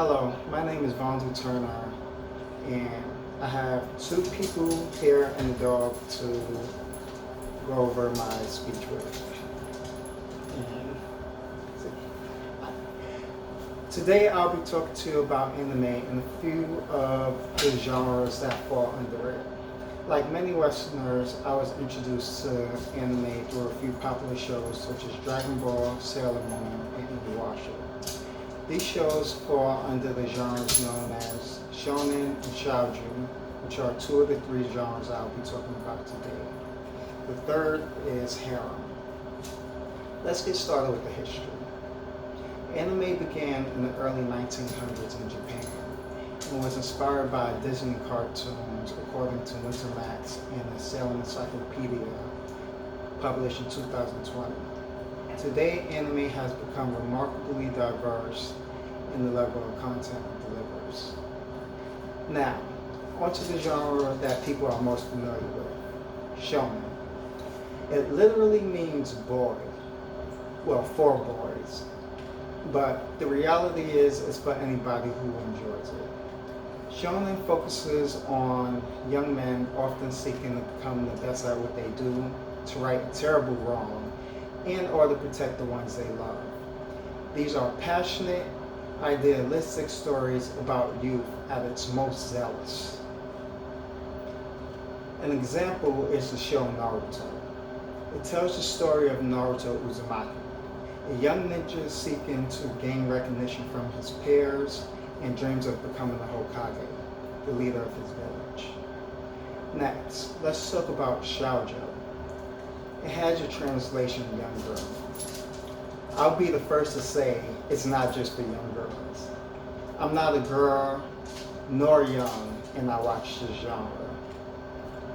Hello, my name is Vondu Turner, and I have two people here and a dog to go over my speech with. And today I'll be talking to you about anime and a few of the genres that fall under it. Like many Westerners, I was introduced to anime through a few popular shows such as Dragon Ball, Sailor Moon, and Inuyasha. These shows fall under the genres known as shonen and shoujo, which are two of the three genres I'll be talking about today. The third is harem. Let's get started with the history. Anime began in the early 1900s in Japan and was inspired by Disney cartoons according to Wintermax and the Salem Encyclopedia published in 2020. Today, anime has become remarkably diverse in the level of content it delivers. Now, onto the genre that people are most familiar with, shonen. It literally means boy, well, for boys, but the reality is it's for anybody who enjoys it. Shonen focuses on young men often seeking to become the best at what they do, to right a terrible wrong, and or to protect the ones they love. These are passionate, idealistic stories about youth at its most zealous. An example is the show Naruto. It tells the story of Naruto Uzumaki, a young ninja seeking to gain recognition from his peers and dreams of becoming the Hokage, the leader of his village. Next, let's talk about shoujo. It has your translation young girl. I'll be the first to say it's not just for young girls. I'm not a girl nor young and I watch this genre.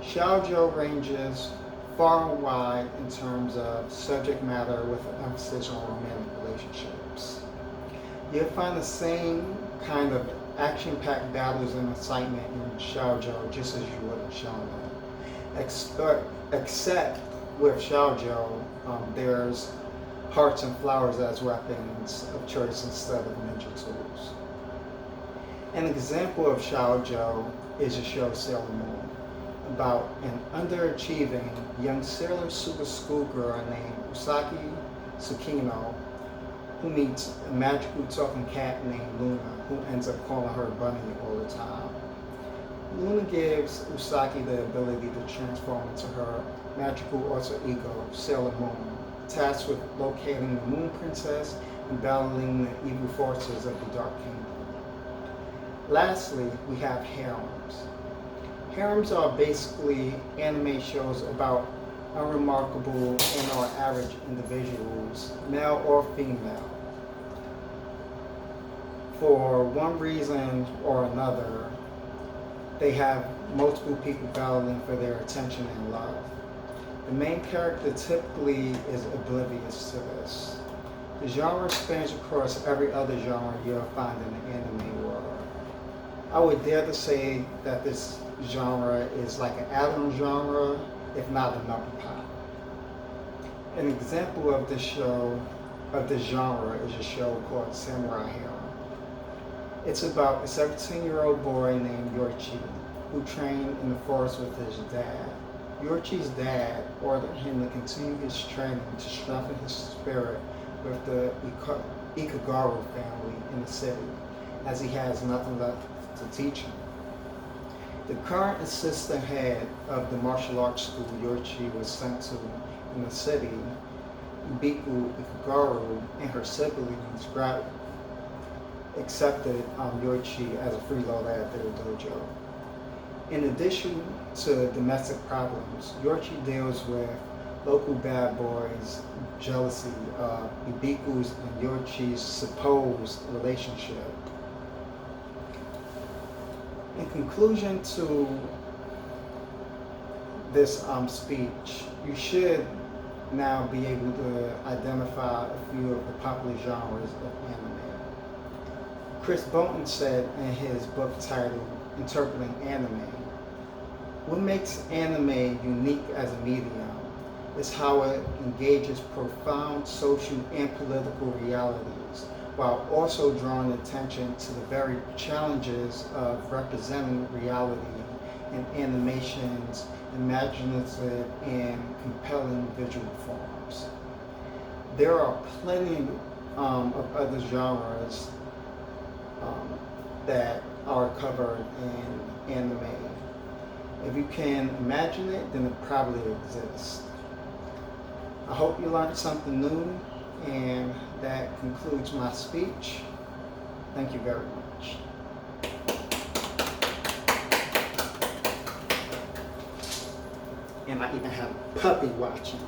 Shoujo ranges far and wide in terms of subject matter with an emphasis on romantic relationships. You'll find the same kind of action-packed battles and excitement in shoujo just as you would in shonen. Except with shoujo, there's hearts and flowers as weapons of choice instead of ninja tools. An example of shoujo is the show Sailor Moon, about an underachieving young sailor super schoolgirl named Usagi Tsukino, who meets a magical talking cat named Luna, who ends up calling her Bunny all the time. Luna gives Usagi the ability to transform into her magical alter ego, Sailor Moon, tasked with locating the Moon Princess and battling the evil forces of the Dark Kingdom. Lastly, we have harems. Harems are basically anime shows about unremarkable and or average individuals, male or female. For one reason or another, they have multiple people battling for their attention and love. The main character typically is oblivious to this. The genre spans across every other genre you'll find in the anime world. I would dare to say that this genre is like an add-on genre, if not an upper. An example of this genre is a show called Samurai Harem. It's about a 17-year-old boy named Yoichi who trained in the forest with his dad. Yoichi's dad ordered him to continue his training to strengthen his spirit with the Ikugaru family in the city, as he has nothing left to teach him. The current assistant head of the martial arts school Yoichi was sent to in the city, Ibiku Ikugaru and her siblings accepted Yoichi as a freeloader at their dojo. In addition to domestic problems, Yoichi deals with local bad boys, jealousy of Ibiku's and Yoichi's supposed relationship. In conclusion to this speech, you should now be able to identify a few of the popular genres of anime. Chris Bolton said in his book titled Interpreting Anime, "What makes anime unique as a medium is how it engages profound social and political realities while also drawing attention to the very challenges of representing reality in animation's imaginative and compelling visual forms. There are plenty of other genres that are covered in anime. If you can imagine it, then it probably exists. I hope you learned something new, and that concludes my speech. Thank you very much. And I even have a puppy watching.